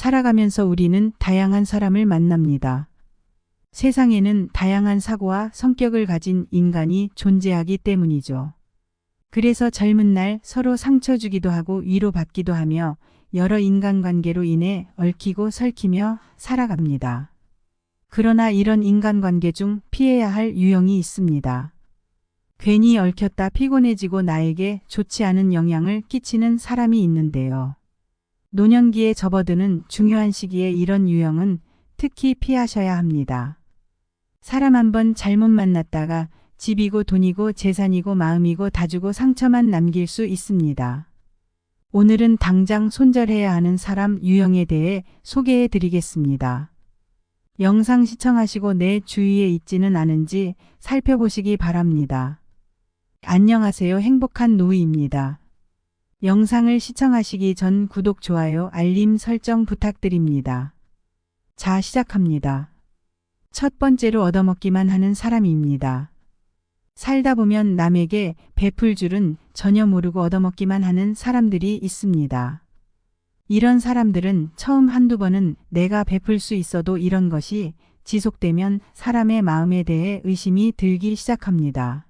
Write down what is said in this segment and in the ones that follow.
살아가면서 우리는 다양한 사람을 만납니다. 세상에는 다양한 사고와 성격을 가진 인간이 존재하기 때문이죠. 그래서 젊은 날 서로 상처 주기도 하고 위로받기도 하며 여러 인간관계로 인해 얽히고 설키며 살아갑니다. 그러나 이런 인간관계 중 피해야 할 유형이 있습니다. 괜히 얽혔다 피곤해지고 나에게 좋지 않은 영향을 끼치는 사람이 있는데요. 노년기에 접어드는 중요한 시기에 이런 유형은 특히 피하셔야 합니다. 사람 한번 잘못 만났다가 집이고 돈이고 재산이고 마음이고 다 주고 상처만 남길 수 있습니다. 오늘은 당장 손절해야 하는 사람 유형에 대해 소개해 드리겠습니다. 영상 시청하시고 내 주위에 있지는 않은지 살펴보시기 바랍니다. 안녕하세요. 행복한 노우입니다. 영상을 시청하시기 전 구독, 좋아요, 알림 설정 부탁드립니다. 자, 시작합니다. 첫 번째로 얻어먹기만 하는 사람입니다. 살다 보면 남에게 베풀 줄은 전혀 모르고 얻어먹기만 하는 사람들이 있습니다. 이런 사람들은 처음 한두 번은 내가 베풀 수 있어도 이런 것이 지속되면 사람의 마음에 대해 의심이 들기 시작합니다.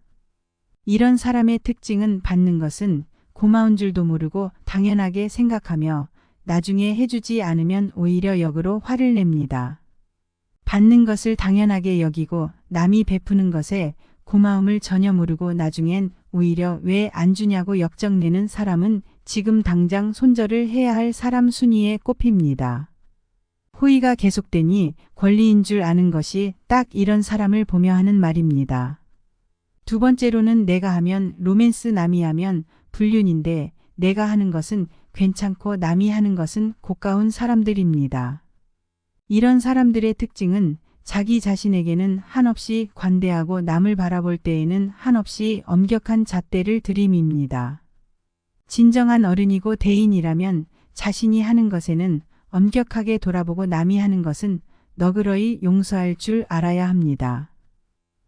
이런 사람의 특징은 받는 것은 고마운 줄도 모르고 당연하게 생각하며 나중에 해주지 않으면 오히려 역으로 화를 냅니다. 받는 것을 당연하게 여기고 남이 베푸는 것에 고마움을 전혀 모르고 나중엔 오히려 왜 안 주냐고 역정내는 사람은 지금 당장 손절을 해야 할 사람 순위에 꼽힙니다. 호의가 계속되니 권리인 줄 아는 것이 딱 이런 사람을 보며 하는 말입니다. 두 번째로는 내가 하면 로맨스, 남이 하면 불륜인데 내가 하는 것은 괜찮고 남이 하는 것은 고가운 사람들입니다. 이런 사람들의 특징은 자기 자신에게는 한없이 관대하고 남을 바라볼 때에는 한없이 엄격한 잣대를 들이밉니다. 진정한 어른이고 대인이라면 자신이 하는 것에는 엄격하게 돌아보고 남이 하는 것은 너그러이 용서할 줄 알아야 합니다.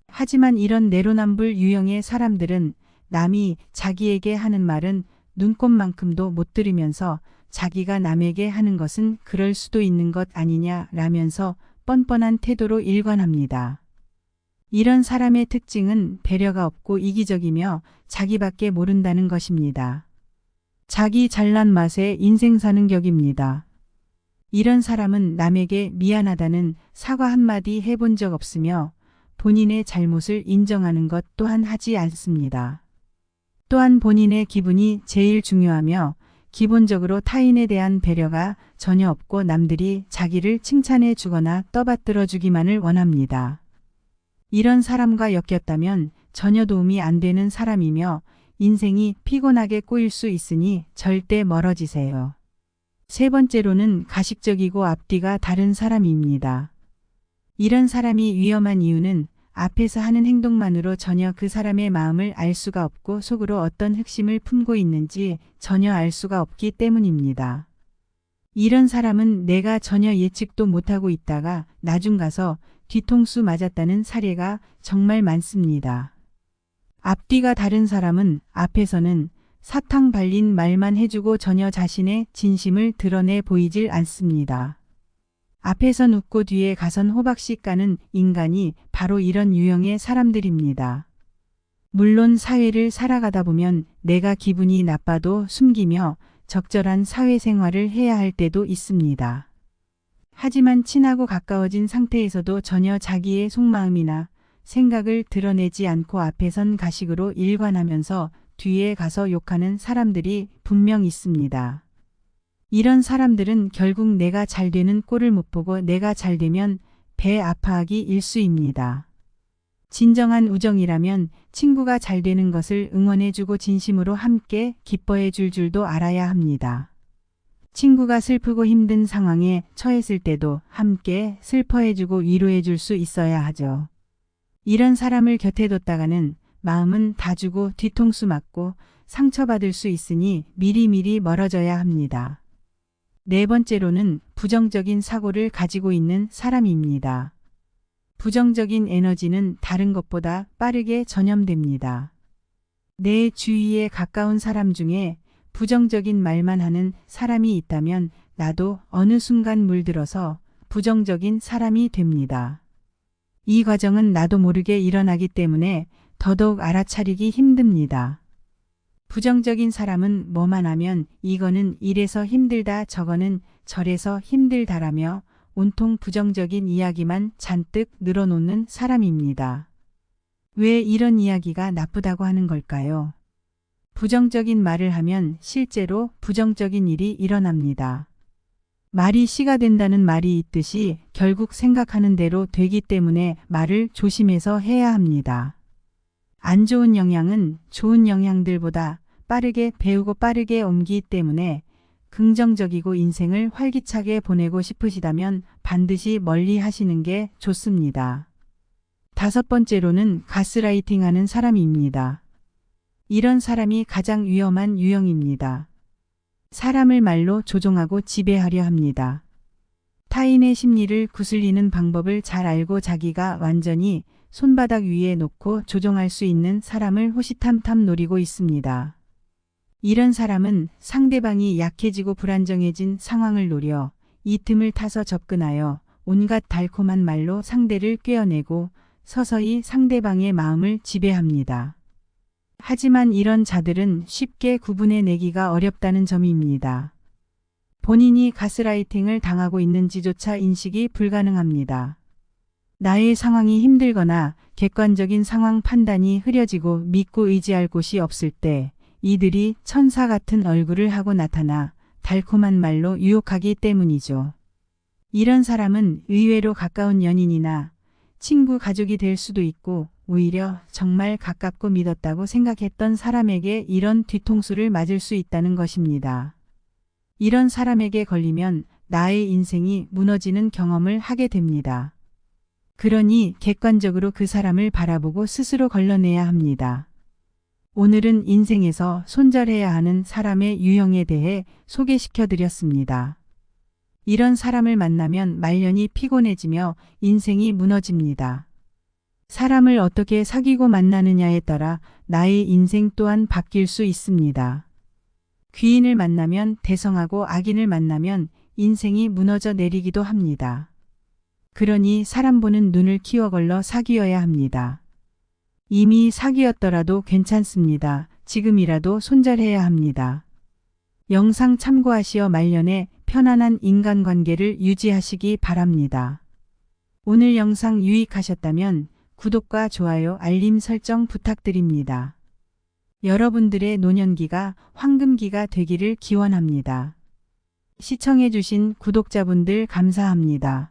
하지만 이런 내로남불 유형의 사람들은 남이 자기에게 하는 말은 눈꼽만큼도 못 들으면서 자기가 남에게 하는 것은 그럴 수도 있는 것 아니냐라면서 뻔뻔한 태도로 일관합니다. 이런 사람의 특징은 배려가 없고 이기적이며 자기밖에 모른다는 것입니다. 자기 잘난 맛에 인생 사는 격입니다. 이런 사람은 남에게 미안하다는 사과 한마디 해본 적 없으며 본인의 잘못을 인정하는 것 또한 하지 않습니다. 또한 본인의 기분이 제일 중요하며 기본적으로 타인에 대한 배려가 전혀 없고 남들이 자기를 칭찬해 주거나 떠받들어 주기만을 원합니다. 이런 사람과 엮였다면 전혀 도움이 안 되는 사람이며 인생이 피곤하게 꼬일 수 있으니 절대 멀어지세요. 세 번째로는 가식적이고 앞뒤가 다른 사람입니다. 이런 사람이 위험한 이유는 앞에서 하는 행동만으로 전혀 그 사람의 마음을 알 수가 없고 속으로 어떤 흑심을 품고 있는지 전혀 알 수가 없기 때문입니다. 이런 사람은 내가 전혀 예측도 못하고 있다가 나중 가서 뒤통수 맞았다는 사례가 정말 많습니다. 앞뒤가 다른 사람은 앞에서는 사탕 발린 말만 해주고 전혀 자신의 진심을 드러내 보이질 않습니다. 앞에선 웃고 뒤에 가선 호박씨 까는 인간이 바로 이런 유형의 사람들입니다. 물론 사회를 살아가다 보면 내가 기분이 나빠도 숨기며 적절한 사회생활을 해야 할 때도 있습니다. 하지만 친하고 가까워진 상태에서도 전혀 자기의 속마음이나 생각을 드러내지 않고 앞에선 가식으로 일관하면서 뒤에 가서 욕하는 사람들이 분명 있습니다. 이런 사람들은 결국 내가 잘 되는 꼴을 못 보고 내가 잘 되면 배 아파하기 일쑤입니다. 진정한 우정이라면 친구가 잘 되는 것을 응원해주고 진심으로 함께 기뻐해 줄 줄도 알아야 합니다. 친구가 슬프고 힘든 상황에 처했을 때도 함께 슬퍼해주고 위로해줄 수 있어야 하죠. 이런 사람을 곁에 뒀다가는 마음은 다 주고 뒤통수 맞고 상처받을 수 있으니 미리미리 멀어져야 합니다. 네 번째로는 부정적인 사고를 가지고 있는 사람입니다. 부정적인 에너지는 다른 것보다 빠르게 전염됩니다. 내 주위에 가까운 사람 중에 부정적인 말만 하는 사람이 있다면 나도 어느 순간 물들어서 부정적인 사람이 됩니다. 이 과정은 나도 모르게 일어나기 때문에 더더욱 알아차리기 힘듭니다. 부정적인 사람은 뭐만 하면 이거는 이래서 힘들다, 저거는 저래서 힘들다라며 온통 부정적인 이야기만 잔뜩 늘어놓는 사람입니다. 왜 이런 이야기가 나쁘다고 하는 걸까요? 부정적인 말을 하면 실제로 부정적인 일이 일어납니다. 말이 씨가 된다는 말이 있듯이 결국 생각하는 대로 되기 때문에 말을 조심해서 해야 합니다. 안 좋은 영향은 좋은 영향들보다 빠르게 배우고 빠르게 옮기기 때문에 긍정적이고 인생을 활기차게 보내고 싶으시다면 반드시 멀리 하시는 게 좋습니다. 5번째로는 가스라이팅 하는 사람입니다. 이런 사람이 가장 위험한 유형입니다. 사람을 말로 조종하고 지배하려 합니다. 타인의 심리를 구슬리는 방법을 잘 알고 자기가 완전히 손바닥 위에 놓고 조종할 수 있는 사람을 호시탐탐 노리고 있습니다. 이런 사람은 상대방이 약해지고 불안정해진 상황을 노려 이 틈을 타서 접근하여 온갖 달콤한 말로 상대를 꿰어내고 서서히 상대방의 마음을 지배합니다. 하지만 이런 자들은 쉽게 구분해내기가 어렵다는 점입니다. 본인이 가스라이팅을 당하고 있는지조차 인식이 불가능합니다. 나의 상황이 힘들거나 객관적인 상황 판단이 흐려지고 믿고 의지할 곳이 없을 때 이들이 천사 같은 얼굴을 하고 나타나 달콤한 말로 유혹하기 때문이죠. 이런 사람은 의외로 가까운 연인이나 친구, 가족이 될 수도 있고 오히려 정말 가깝고 믿었다고 생각했던 사람에게 이런 뒤통수를 맞을 수 있다는 것입니다. 이런 사람에게 걸리면 나의 인생이 무너지는 경험을 하게 됩니다. 그러니 객관적으로 그 사람을 바라보고 스스로 걸러내야 합니다. 오늘은 인생에서 손절해야 하는 사람의 유형에 대해 소개시켜 드렸습니다. 이런 사람을 만나면 말년이 피곤해지며 인생이 무너집니다. 사람을 어떻게 사귀고 만나느냐에 따라 나의 인생 또한 바뀔 수 있습니다. 귀인을 만나면 대성하고 악인을 만나면 인생이 무너져 내리기도 합니다. 그러니 사람 보는 눈을 키워 걸러 사귀어야 합니다. 이미 사귀었더라도 괜찮습니다. 지금이라도 손절해야 합니다. 영상 참고하시어 말년에 편안한 인간관계를 유지하시기 바랍니다. 오늘 영상 유익하셨다면 구독과 좋아요, 알림 설정 부탁드립니다. 여러분들의 노년기가 황금기가 되기를 기원합니다. 시청해주신 구독자분들 감사합니다.